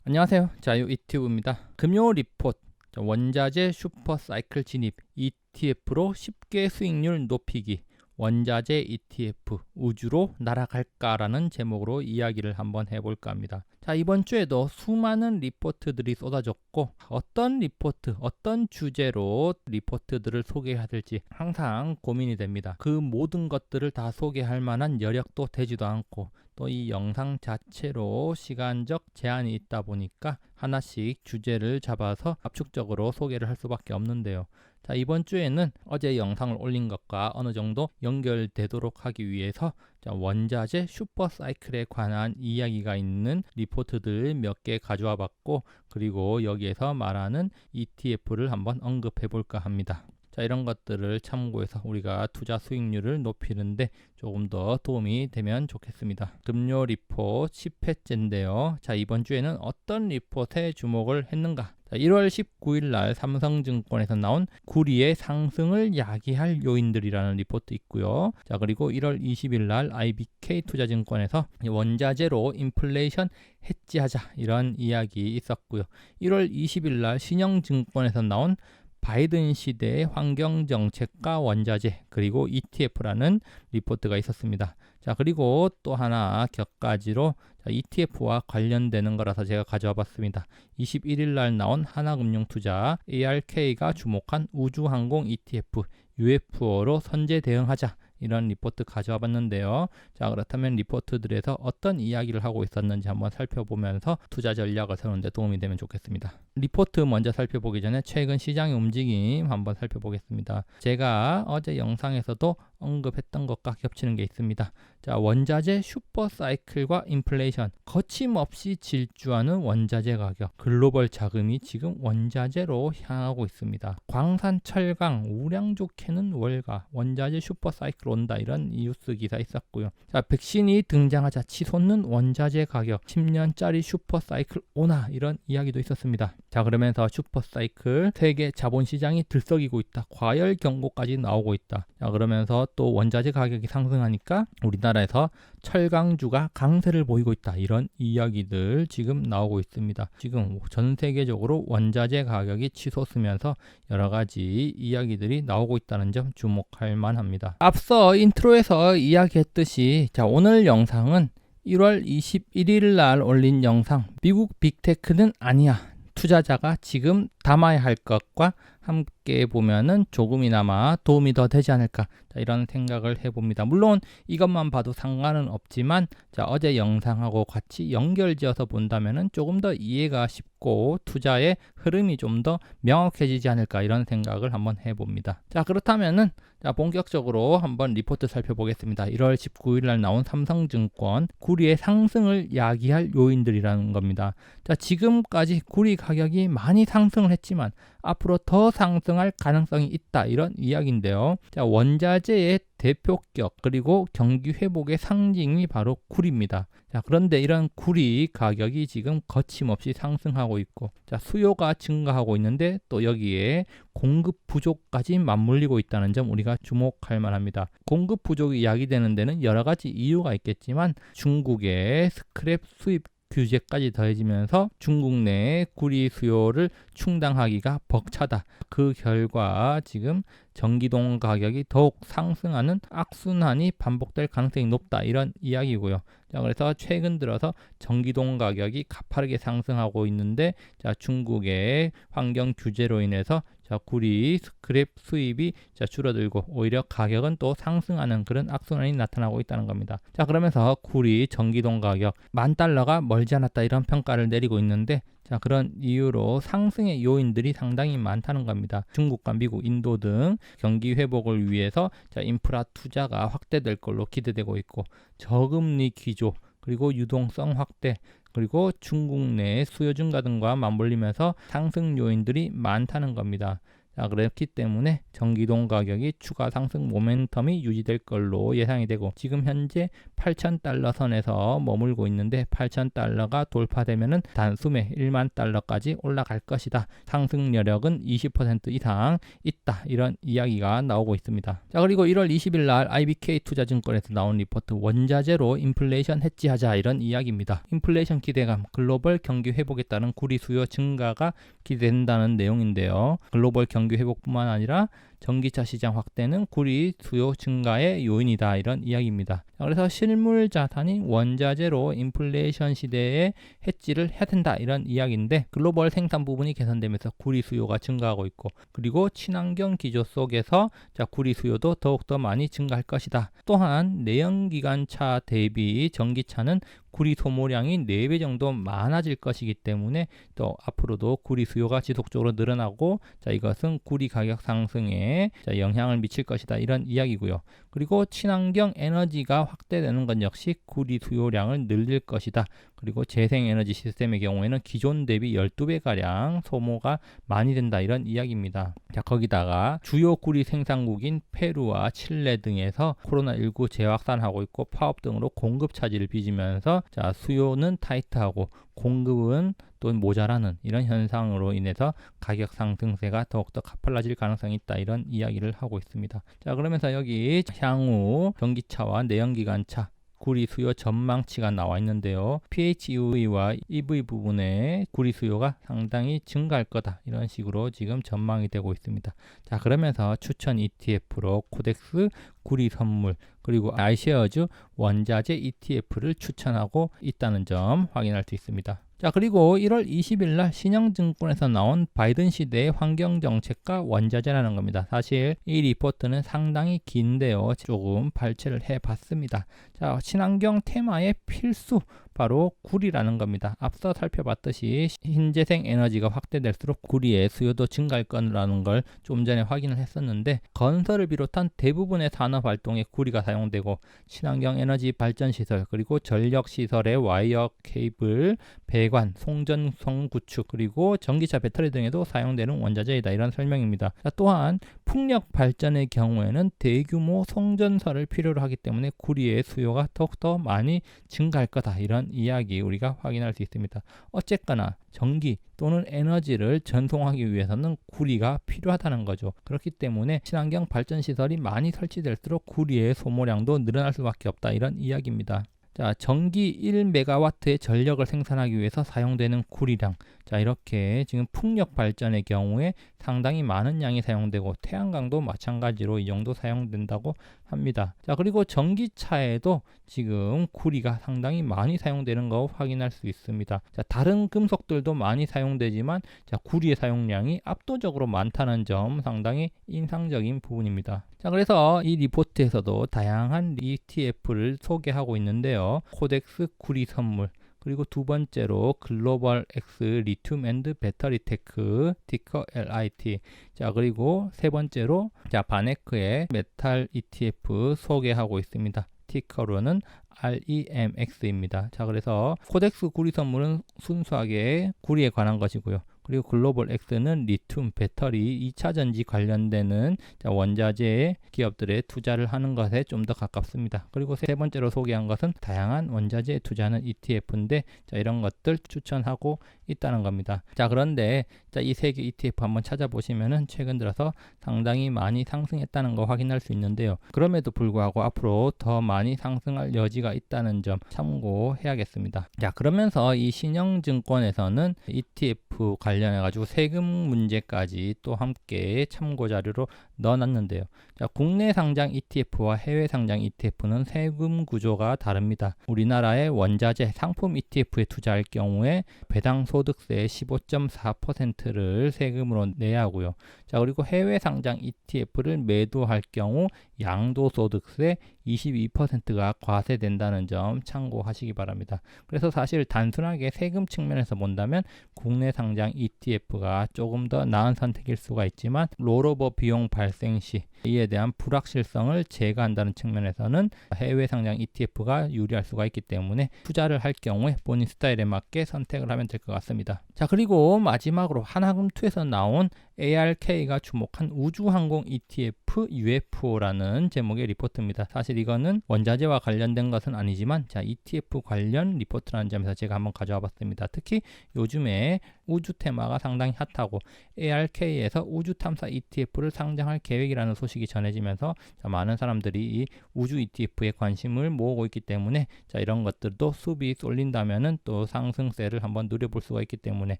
안녕하세요. 자유 유튜브입니다. 금요 리포트 원자재 슈퍼사이클 진입 ETF로 쉽게 수익률 높이기 원자재 ETF 우주로 날아갈까라는 제목으로 이야기를 한번 해볼까 합니다. 자, 이번 주에도 수많은 리포트들이 쏟아졌고 어떤 리포트, 어떤 주제로 리포트들을 소개해야 될지 항상 고민이 됩니다. 그 모든 것들을 다 소개할 만한 여력도 되지도 않고 또 이 영상 자체로 시간적 제한이 있다 보니까 하나씩 주제를 잡아서 압축적으로 소개를 할 수밖에 없는데요. 자, 이번 주에는 어제 영상을 올린 것과 어느 정도 연결되도록 하기 위해서 원자재 슈퍼사이클에 관한 이야기가 있는 리포트들 몇 개 가져와 봤고, 그리고 여기에서 말하는 ETF를 한번 언급해 볼까 합니다. 자, 이런 것들을 참고해서 우리가 투자 수익률을 높이는데 조금 더 도움이 되면 좋겠습니다. 금요 리포트 10회째인데요. 자, 이번 주에는 어떤 리포트에 주목을 했는가? 자, 1월 19일 날 삼성증권에서 나온 구리의 상승을 야기할 요인들이라는 리포트 있고요. 자, 그리고 1월 20일 날 IBK 투자증권에서 원자재로 인플레이션 해지하자 이런 이야기 있었고요. 1월 20일 날 신영증권에서 나온 바이든 시대의 환경정책과 원자재 그리고 ETF라는 리포트가 있었습니다. 자, 그리고 또 하나 격가지로 ETF와 관련되는 거라서 제가 가져와 봤습니다. 21일 날 나온 하나금융투자 ARK가 주목한 우주항공 ETF UFO로 선제 대응하자 이런 리포트 가져와 봤는데요. 자, 그렇다면 리포트들에서 어떤 이야기를 하고 있었는지 한번 살펴보면서 투자 전략을 세우는데 도움이 되면 좋겠습니다. 리포트 먼저 살펴보기 전에 최근 시장의 움직임 한번 살펴보겠습니다. 제가 어제 영상에서도 언급했던 것과 겹치는 게 있습니다. 자, 원자재 슈퍼사이클과 인플레이션, 거침없이 질주하는 원자재 가격, 글로벌 자금이 지금 원자재로 향하고 있습니다. 광산, 철강, 우량주 캐는 월가, 원자재 슈퍼사이클 온다 이런 뉴스 기사 있었고요. 자, 백신이 등장하자 치솟는 원자재 가격, 10년짜리 슈퍼사이클 오나 이런 이야기도 있었습니다. 자, 그러면서 슈퍼사이클 세계 자본시장이 들썩이고 있다. 과열 경고까지 나오고 있다. 자, 그러면서 또 원자재 가격이 상승하니까 우리나라에서 철강주가 강세를 보이고 있다. 이런 이야기들 지금 나오고 있습니다. 지금 전 세계적으로 원자재 가격이 치솟으면서 여러 가지 이야기들이 나오고 있다는 점 주목할 만합니다. 앞서 인트로에서 이야기했듯이 자, 오늘 영상은 1월 21일 날 올린 영상 미국 빅테크는 아니야. 투자자가 지금 담아야 할 것과 함께 보면은 조금이나마 도움이 더 되지 않을까 이런 생각을 해봅니다. 물론 이것만 봐도 상관은 없지만 자, 어제 영상하고 같이 연결지어서 본다면은 조금 더 이해가 쉽고 투자의 흐름이 좀 더 명확해지지 않을까 이런 생각을 한번 해봅니다. 자, 그렇다면은 자, 본격적으로 한번 리포트 살펴보겠습니다. 1월 19일 날 나온 삼성증권 구리의 상승을 야기할 요인들이라는 겁니다. 자, 지금까지 구리 가격이 많이 상승을 했지만 앞으로 더 상승할 가능성이 있다 이런 이야기인데요. 자, 원자재의 대표격 그리고 경기 회복의 상징이 바로 구리입니다. 자, 그런데 이런 구리 가격이 지금 거침없이 상승하고 있고 자, 수요가 증가하고 있는데 또 여기에 공급 부족까지 맞물리고 있다는 점 우리가 주목할 만합니다. 공급 부족이 야기되는 데는 여러 가지 이유가 있겠지만 중국의 스크랩 수입 규제까지 더해지면서 중국 내 구리 수요를 충당하기가 벅차다. 그 결과 지금 전기동 가격이 더욱 상승하는 악순환이 반복될 가능성이 높다. 이런 이야기고요. 자, 그래서 최근 들어서 전기동 가격이 가파르게 상승하고 있는데 자, 중국의 환경 규제로 인해서 자, 구리 스크랩 수입이 자, 줄어들고 오히려 가격은 또 상승하는 그런 악순환이 나타나고 있다는 겁니다. 자, 그러면서 구리 전기동 가격 $10,000가 멀지 않았다 이런 평가를 내리고 있는데 자, 그런 이유로 상승의 요인들이 상당히 많다는 겁니다. 중국과 미국, 인도 등 경기 회복을 위해서 자, 인프라 투자가 확대될 걸로 기대되고 있고 저금리 기조 그리고 유동성 확대 그리고 중국 내 수요 증가 등과 맞물리면서 상승 요인들이 많다는 겁니다. 자, 그렇기 때문에 전기동 가격이 추가 상승 모멘텀이 유지될 걸로 예상이 되고 지금 현재 8,000달러 선에서 머물고 있는데 8,000달러가 돌파되면은 단숨에 1만 달러까지 올라갈 것이다. 상승 여력은 20% 이상 있다. 이런 이야기가 나오고 있습니다. 자, 그리고 1월 20일 날 IBK 투자증권에서 나온 리포트 원자재로 인플레이션 해지하자 이런 이야기입니다. 인플레이션 기대감, 글로벌 경기 회복에 따른 구리 수요 증가가 기대된다는 내용인데요. 글로벌 경기 회복뿐만 아니라 전기차 시장 확대는 구리 수요 증가의 요인이다 이런 이야기입니다. 그래서 실물 자산인 원자재로 인플레이션 시대에 해지를 해야 된다 이런 이야기인데 글로벌 생산 부분이 개선되면서 구리 수요가 증가하고 있고 그리고 친환경 기조 속에서 구리 수요도 더욱더 많이 증가할 것이다. 또한 내연기관차 대비 전기차는 구리 소모량이 4배 정도 많아질 것이기 때문에 또 앞으로도 구리 수요가 지속적으로 늘어나고 이것은 구리 가격 상승에 영향을 미칠 것이다 이런 이야기고요. 그리고 친환경 에너지가 확대되는 것 역시 구리 수요량을 늘릴 것이다. 그리고 재생에너지 시스템의 경우에는 기존 대비 12배가량 소모가 많이 된다 이런 이야기입니다. 자, 거기다가 주요 구리 생산국인 페루와 칠레 등에서 코로나19 재확산하고 있고 파업 등으로 공급 차질을 빚으면서 수요는 타이트하고 공급은 또 모자라는 이런 현상으로 인해서 가격 상승세가 더욱더 가팔라질 가능성이 있다 이런 이야기를 하고 있습니다. 자, 그러면서 여기 향후 전기차와 내연기관차 구리 수요 전망치가 나와 있는데요. PHEV와 EV 부분에 구리 수요가 상당히 증가할 거다. 이런 식으로 지금 전망이 되고 있습니다. 자, 그러면서 추천 ETF로 코덱스 구리 선물 그리고 iShares 원자재 ETF를 추천하고 있다는 점 확인할 수 있습니다. 자, 그리고 1월 20일 날 신영증권에서 나온 바이든 시대의 환경정책과 원자재라는 겁니다. 사실 이 리포트는 상당히 긴데요. 조금 발췌를 해봤습니다. 자, 친환경 테마의 필수 바로 구리라는 겁니다. 앞서 살펴봤듯이 신재생 에너지가 확대될수록 구리의 수요도 증가할 거라는 걸 좀 전에 확인을 했었는데 건설을 비롯한 대부분의 산업 활동에 구리가 사용되고 친환경 에너지 발전 시설 그리고 전력 시설의 와이어 케이블, 배관, 송전성 구축 그리고 전기차 배터리 등에도 사용되는 원자재이다 이런 설명입니다. 자, 또한 풍력 발전의 경우에는 대규모 송전설을 필요로 하기 때문에 구리의 수요가 더욱더 많이 증가할 거다 이런 이야기 우리가 확인할 수 있습니다. 어쨌거나 전기 또는 에너지를 전송하기 위해서는 구리가 필요하다는 거죠. 그렇기 때문에 친환경 발전 시설이 많이 설치될수록 구리의 소모량도 늘어날 수밖에 없다 이런 이야기입니다. 자, 전기 1메가와트의 전력을 생산하기 위해서 사용되는 구리량. 자, 이렇게 지금 풍력 발전의 경우에 상당히 많은 양이 사용되고 태양광도 마찬가지로 이 정도 사용된다고 합니다. 자, 그리고 전기차에도 지금 구리가 상당히 많이 사용되는 거 확인할 수 있습니다. 자, 다른 금속들도 많이 사용되지만 구리의 사용량이 압도적으로 많다는 점 상당히 인상적인 부분입니다. 자, 그래서 이 리포트에서도 다양한 ETF를 소개하고 있는데요. 코덱스 구리 선물 그리고 두 번째로 글로벌 X 리튬 앤드 배터리 테크 티커 LIT. 자, 그리고 세 번째로 바네크의 메탈 ETF 소개하고 있습니다. 티커로는 REMX입니다. 자, 그래서 코덱스 구리 선물은 순수하게 구리에 관한 것이고요. 그리고 글로벌 X는 리튬, 배터리, 2차 전지 관련되는 원자재 기업들의 투자를 하는 것에 좀 더 가깝습니다. 그리고 세 번째로 소개한 것은 다양한 원자재에 투자하는 ETF인데 이런 것들 추천하고 있다는 겁니다. 자, 그런데 이 세 개 ETF 한번 찾아보시면은 최근 들어서 상당히 많이 상승했다는 거 확인할 수 있는데요. 그럼에도 불구하고 앞으로 더 많이 상승할 여지가 있다는 점 참고해야겠습니다. 자, 그러면서 이 신영증권에서는 ETF 관련해 가지고 세금 문제까지 또 함께 참고 자료로 넣어놨는데요. 자, 국내 상장 ETF와 해외 상장 ETF는 세금 구조가 다릅니다. 우리나라의 원자재 상품 ETF에 투자할 경우에 배당 소득세의 15.4%를 세금으로 내야 하고요. 자, 그리고 해외 상장 ETF를 매도할 경우 양도소득세 22%가 과세된다는 점 참고하시기 바랍니다. 그래서 사실 단순하게 세금 측면에서 본다면 국내 상장 ETF가 조금 더 나은 선택일 수가 있지만 롤오버 비용 발생 시 이에 대한 불확실성을 제거한다는 측면에서는 해외 상장 ETF가 유리할 수가 있기 때문에 투자를 할 경우에 본인 스타일에 맞게 선택을 하면 될 것 같습니다. 자, 그리고 마지막으로 하나금투에서 나온 ARK가 주목한 우주항공 ETF UFO라는 제목의 리포트입니다. 사실 이거는 원자재와 관련된 것은 아니지만 자, ETF 관련 리포트라는 점에서 제가 한번 가져와 봤습니다. 특히 요즘에 우주 테마가 상당히 핫하고 ARK에서 우주 탐사 ETF를 상장할 계획이라는 소식이 전해지면서 자, 많은 사람들이 이 우주 ETF에 관심을 모으고 있기 때문에 자, 이런 것들도 수비 쏠린다면은 또 상승세를 한번 누려볼 수가 있기 때문에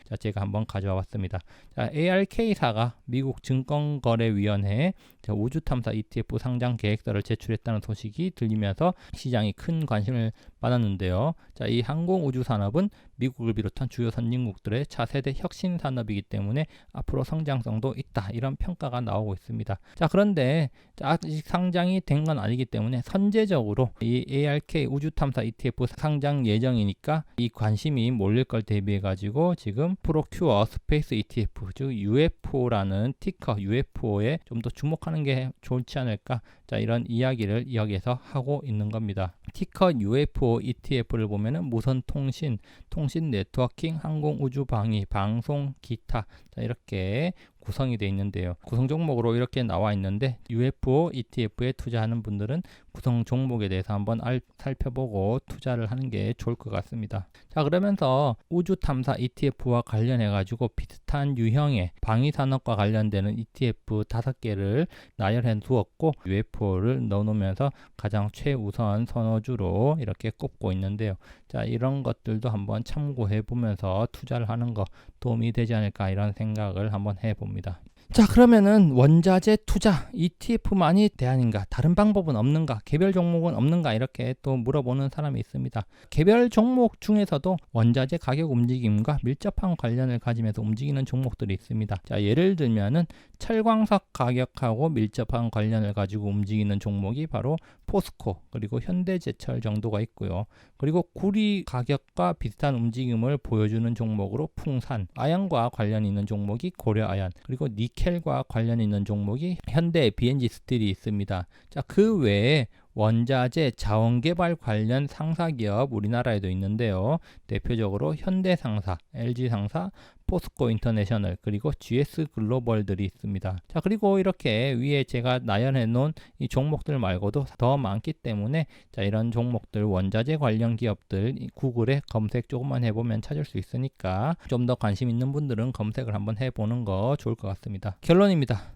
자, 제가 한번 가져와 봤습니다. 자, ARK사가 미국 증권거래위원회에 우주 탐사 ETF 상장 계획서를 제출했다는 소식이 들리면서 시장이 큰 관심을 받았는데요. 자, 이 항공 우주 산업은 미국을 비롯한 주요 선진국들의 차세대 혁신 산업이기 때문에 앞으로 성장성도 있다, 이런 평가가 나오고 있습니다. 자, 그런데 아직 상장이 된 건 아니기 때문에 선제적으로 이 ARK 우주 탐사 ETF 상장 예정이니까 이 관심이 몰릴 걸 대비해 가지고 지금 프로큐어 스페이스 ETF, 즉 UFO라는 티커 UFO에 좀 더 주목하는 게 좋지 않을까, 자, 이런 이야기를 여기에서 하고 있는 겁니다. 티커 UFO ETF를 보면은 무선 통신, 통신 네트워킹, 항공 우주 방위, 방송, 기타, 자, 이렇게 구성이 되어 있는데요. 구성 종목으로 이렇게 나와 있는데 UFO ETF에 투자하는 분들은 구성 종목에 대해서 한번 살펴보고 투자를 하는 게 좋을 것 같습니다. 자, 그러면서 우주 탐사 ETF와 관련해 가지고 비슷한 유형의 방위 산업과 관련되는 ETF 5개를 나열해 두었고 UFO를 넣어놓으면서 가장 최우선 선호주로 이렇게 꼽고 있는데요. 자, 이런 것들도 한번 참고해 보면서 투자를 하는 거 도움이 되지 않을까, 이런 생각을 한번 해봅니다. 자, 그러면은 원자재 투자 ETF만이 대안인가, 다른 방법은 없는가, 개별 종목은 없는가, 이렇게 또 물어보는 사람이 있습니다. 개별 종목 중에서도 원자재 가격 움직임과 밀접한 관련을 가지면서 움직이는 종목들이 있습니다. 자, 예를 들면은 철광석 가격하고 밀접한 관련을 가지고 움직이는 종목이 바로 포스코, 그리고 현대제철 정도가 있고요. 그리고 구리 가격과 비슷한 움직임을 보여주는 종목으로 풍산, 아연과 관련 있는 종목이 고려아연, 그리고 니켈과 관련 있는 종목이 현대 BNG 스틸이 있습니다. 자, 그 외에 원자재 자원개발 관련 상사기업 우리나라에도 있는데요. 대표적으로 현대상사, LG상사, 포스코 인터내셔널, 그리고 GS 글로벌들이 있습니다. 자, 그리고 이렇게 위에 제가 나열해 놓은 이 종목들 말고도 더 많기 때문에 자, 이런 종목들 원자재 관련 기업들 구글에 검색 조금만 해보면 찾을 수 있으니까 좀 더 관심 있는 분들은 검색을 한번 해보는 거 좋을 것 같습니다. 결론입니다.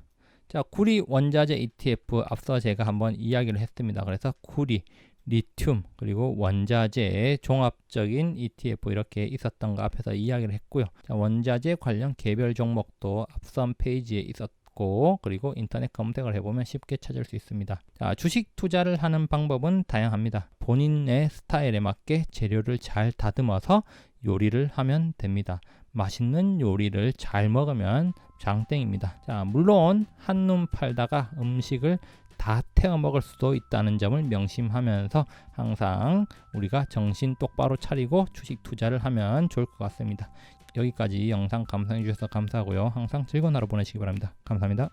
자, 구리 원자재 ETF 앞서 제가 한번 이야기를 했습니다. 그래서 구리, 리튬, 그리고 원자재의 종합적인 ETF 이렇게 있었던 거 앞에서 이야기를 했고요. 자, 원자재 관련 개별 종목도 앞선 페이지에 있었고, 그리고 인터넷 검색을 해보면 쉽게 찾을 수 있습니다. 자, 주식 투자를 하는 방법은 다양합니다. 본인의 스타일에 맞게 재료를 잘 다듬어서 요리를 하면 됩니다. 맛있는 요리를 잘 먹으면 장땡입니다. 자, 물론 한눈 팔다가 음식을 다 태워 먹을 수도 있다는 점을 명심하면서 항상 우리가 정신 똑바로 차리고 주식 투자를 하면 좋을 것 같습니다. 여기까지 영상 감상해 주셔서 감사하고요. 항상 즐거운 하루 보내시기 바랍니다. 감사합니다.